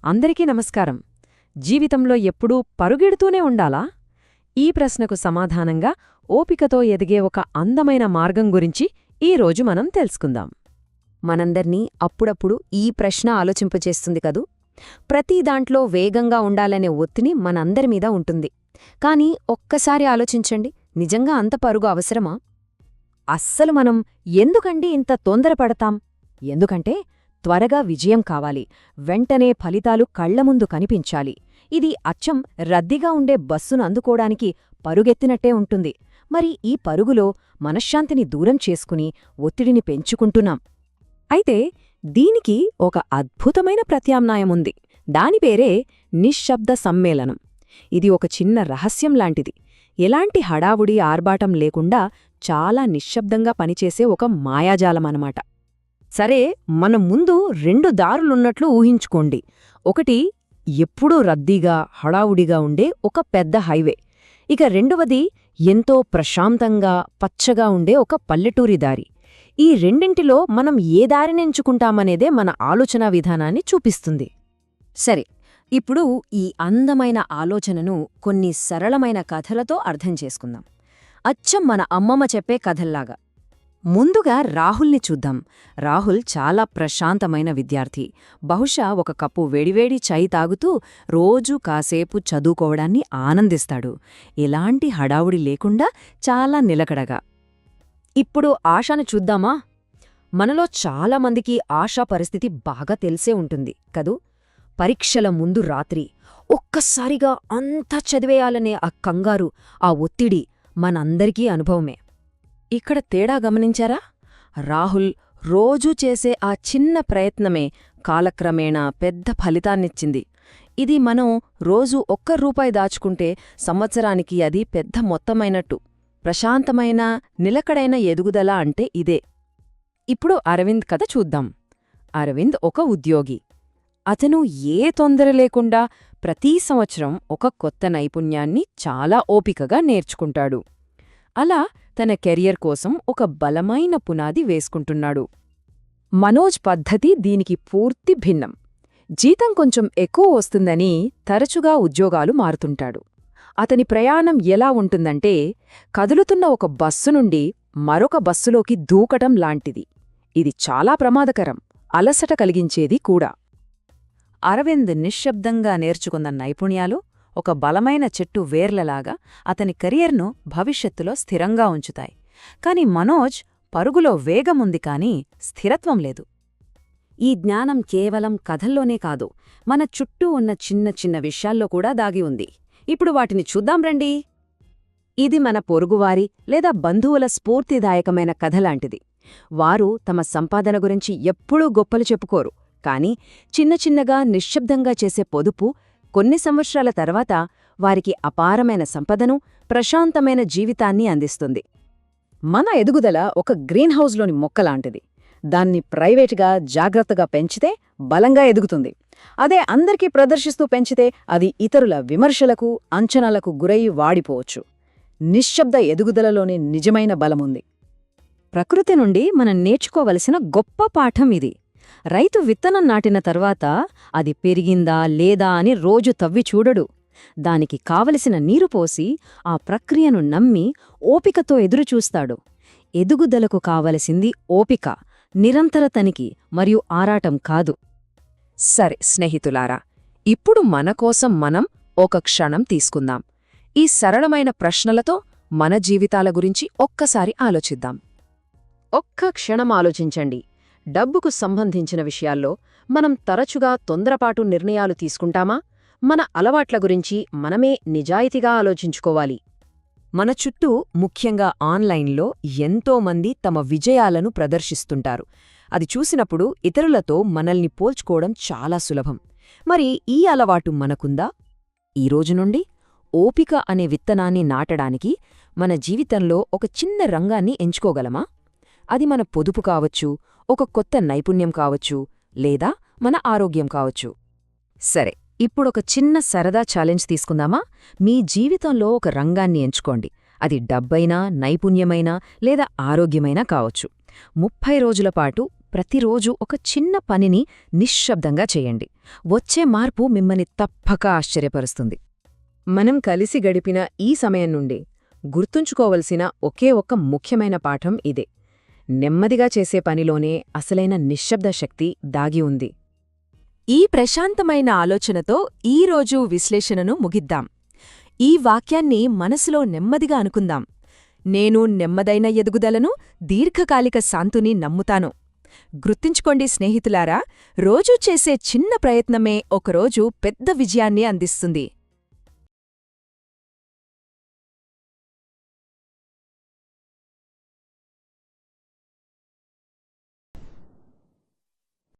అందరికీ నమస్కారం. జీవితంలో ఎప్పుడూ పరుగెడుతూనే ఉండాలా? ఈ ప్రశ్నకు సమాధానంగా ఓపికతో ఎదిగే ఒక అందమైన మార్గం గురించి ఈరోజు మనం తెలుసుకుందాం. మనందర్నీ అప్పుడప్పుడు ఈ ప్రశ్న ఆలోచింపచేస్తుంది కదూ. ప్రతి దాంట్లో వేగంగా ఉండాలనే ఒత్తిడి మనందరిమీద ఉంటుంది. కాని ఒక్కసారి ఆలోచించండి, నిజంగా అంత పరుగు అవసరమా? అస్సలు మనం ఎందుకండి ఇంత తొందరపడతాం? ఎందుకంటే త్వరగా విజయం కావాలి, వెంటనే ఫలితాలు కళ్లముందు కనిపించాలి. ఇది అచ్చం రద్దీగా ఉండే బస్సును అందుకోడానికి పరుగెత్తినట్టే ఉంటుంది. మరి ఈ పరుగులో మనశ్శాంతిని దూరం చేసుకుని ఒత్తిడిని పెంచుకుంటున్నాం. అయితే దీనికి ఒక అద్భుతమైన ప్రత్యామ్నాయముంది. దాని పేరే నిశ్శబ్ద సమ్మేళనం. ఇది ఒక చిన్న రహస్యం లాంటిది. ఎలాంటి హడావుడి ఆర్భాటం లేకుండా చాలా నిశ్శబ్దంగా పనిచేసే ఒక మాయాజాలమనమాట. సరే, మన ముందు రెండు దారులున్నట్లు ఊహించుకోండి. ఒకటి ఎప్పుడూ రద్దీగా హడావుడిగా ఉండే ఒక పెద్ద హైవే. ఇక రెండవది ఎంతో ప్రశాంతంగా పచ్చగా ఉండే ఒక పల్లెటూరి దారి. ఈ రెండింటిలో మనం ఏ దారిని ఎంచుకుంటామనేదే మన ఆలోచనా విధానాన్ని చూపిస్తుంది. సరే, ఇప్పుడు ఈ అందమైన ఆలోచనను కొన్ని సరళమైన కథలతో అర్థం చేసుకుందాం. అచ్చం మన అమ్మమ్మ చెప్పే కథల్లాగా. ముందుగా రాహుల్ని చూద్దాం. రాహుల్ చాలా ప్రశాంతమైన విద్యార్థి. బహుశా ఒక కప్పు వేడివేడి చాయ్ తాగుతూ రోజూ కాసేపు చదువుకోవడాన్ని ఆనందిస్తాడు. ఎలాంటి హడావుడి లేకుండా చాలా నిలకడగా. ఇప్పుడు ఆశను చూద్దామా? మనలో చాలామందికి ఆశా పరిస్థితి బాగా తెలిసే ఉంటుంది కదూ. పరీక్షల ముందు రాత్రి ఒక్కసారిగా అంతా చదివేయాలనే ఆ కంగారు, ఆ ఒత్తిడి మనందరికీ అనుభవమే. ఇక్కడ తేడా గమనించారా? రాహుల్ రోజూ చేసే ఆ చిన్న ప్రయత్నమే కాలక్రమేణా పెద్ద ఫలితాన్నిచ్చింది. ఇది మనం రోజూ ₹1 దాచుకుంటే సంవత్సరానికి అది పెద్ద మొత్తమైనట్టు. ప్రశాంతమైన నిలకడైన ఎదుగుదల అంటే ఇదే. ఇప్పుడు అరవింద్ కథ చూద్దాం. అరవింద్ ఒక ఉద్యోగి. అతను ఏ తొందర లేకుండా ప్రతీ సంవత్సరం ఒక కొత్త నైపుణ్యాన్ని చాలా ఓపికగా నేర్చుకుంటాడు. అలా తన కెరియర్ కోసం ఒక బలమైన పునాది వేసుకుంటున్నాడు. మనోజ్ పద్ధతి దీనికి పూర్తి భిన్నం. జీతం కొంచెం ఎక్కువ వస్తుందని తరచుగా ఉద్యోగాలు మారుతుంటాడు. అతని ప్రయాణం ఎలా ఉంటుందంటే కదులుతున్న ఒక బస్సు నుండి మరొక బస్సులోకి దూకటం లాంటిది. ఇది చాలా ప్రమాదకరం, అలసట కలిగించేది కూడా. అరవింద్ నిశ్శబ్దంగా నేర్చుకున్న నైపుణ్యాలు ఒక బలమైన చెట్టు వేర్లలాగా అతని కెరియర్ను భవిష్యత్తులో స్థిరంగా ఉంచుతాయి. కాని మనోజ్ పరుగులో వేగముంది కాని స్థిరత్వం లేదు. ఈ జ్ఞానం కేవలం కథల్లోనే కాదు, మన చుట్టూ ఉన్న చిన్న చిన్న విషయాల్లో కూడా దాగి ఉంది. ఇప్పుడు వాటిని చూద్దాం రండి. ఇది మన పొరుగువారి లేదా బంధువుల స్ఫూర్తిదాయకమైన కథలాంటిది. వారు తమ సంపాదన గురించి ఎప్పుడూ గొప్పలు చెప్పుకోరు, కాని చిన్న చిన్నగా నిశ్శబ్దంగా చేసే పొదుపు కొన్ని సంవత్సరాల తర్వాత వారికి అపారమైన సంపదను, ప్రశాంతమైన జీవితాన్ని అందిస్తుంది. మన ఎదుగుదల ఒక గ్రీన్ హౌస్లోని మొక్కలాంటిది. దాన్ని ప్రైవేటుగా జాగ్రత్తగా పెంచితే బలంగా ఎదుగుతుంది. అదే అందరికీ ప్రదర్శిస్తూ పెంచితే అది ఇతరుల విమర్శలకు, అంచనాలకు గురై వాడిపోవచ్చు. నిశ్శబ్ద ఎదుగుదలలోనే నిజమైన బలముంది. ప్రకృతి నుండి మనం నేర్చుకోవలసిన గొప్ప పాఠం ఇది. రైతు విత్తనం నాటిన తర్వాత అది పెరిగిందా లేదా అని రోజు తవ్వి చూడడు. దానికి కావలసిన నీరు పోసి ఆ ప్రక్రియను నమ్మి ఓపికతో ఎదురుచూస్తాడు. ఎదుగుదలకు కావలసింది ఓపిక, నిరంతర తనిఖీ మరియు ఆరాటం కాదు. సరే స్నేహితులారా, ఇప్పుడు మనకోసం మనం ఒక క్షణం తీసుకుందాం. ఈ సరళమైన ప్రశ్నలతో మన జీవితాల గురించి ఒక్కసారి ఆలోచిద్దాం. ఒక్క క్షణం ఆలోచించండి. డబ్బుకు సంబంధించిన విషయాల్లో మనం తరచుగా తొందరపాటు నిర్ణయాలు తీసుకుంటామా? మన అలవాట్ల గురించి మనమే నిజాయితీగా ఆలోచించుకోవాలి. మన చుట్టూ, ముఖ్యంగా ఆన్లైన్లో ఎంతోమంది తమ విజయాలను ప్రదర్శిస్తుంటారు. అది చూసినప్పుడు ఇతరులతో మనల్ని పోల్చుకోవడం చాలా సులభం. మరి ఈ అలవాటు మనకుందా? ఈరోజు నుండి ఓపిక అనే విత్తనాన్ని నాటడానికి మన జీవితంలో ఒక చిన్న రంగాన్ని ఎంచుకోగలమా? అది మన పొదుపు కావచ్చు, ఒక కొత్త నైపుణ్యం కావచ్చు, లేదా మన ఆరోగ్యం కావచ్చు. సరే, ఇప్పుడొక చిన్న సరదా ఛాలెంజ్ తీసుకుందామా? మీ జీవితంలో ఒక రంగాన్ని ఎంచుకోండి. అది డబ్బైనా, నైపుణ్యమైనా లేదా ఆరోగ్యమైనా కావచ్చు. 30 రోజుల పాటు ప్రతిరోజు ఒక చిన్న పనిని నిశ్శబ్దంగా చేయండి. వచ్చే మార్పు మిమ్మల్ని తప్పక ఆశ్చర్యపరుస్తుంది. మనం కలిసి గడిపిన ఈ సమయం నుండి గుర్తుంచుకోవలసిన ఒకే ఒక్క ముఖ్యమైన పాఠం ఇదే: నెమ్మదిగా చేసే పనిలోనే అసలైన నిశ్శబ్ద శక్తి దాగి ఉంది. ఈ ప్రశాంతమైన ఆలోచనతో ఈరోజు విశ్లేషణను ముగిద్దాం. ఈ వాక్యాన్ని మనసులో నెమ్మదిగా అనుకుందాం. నేను నెమ్మదైన ఎదుగుదలను, దీర్ఘకాలిక శాంతిని నమ్ముతాను. గుర్తుంచుకోండి స్నేహితులారా, రోజూ చేసే చిన్న ప్రయత్నమే ఒకరోజు పెద్ద విజయాన్ని అందిస్తుంది.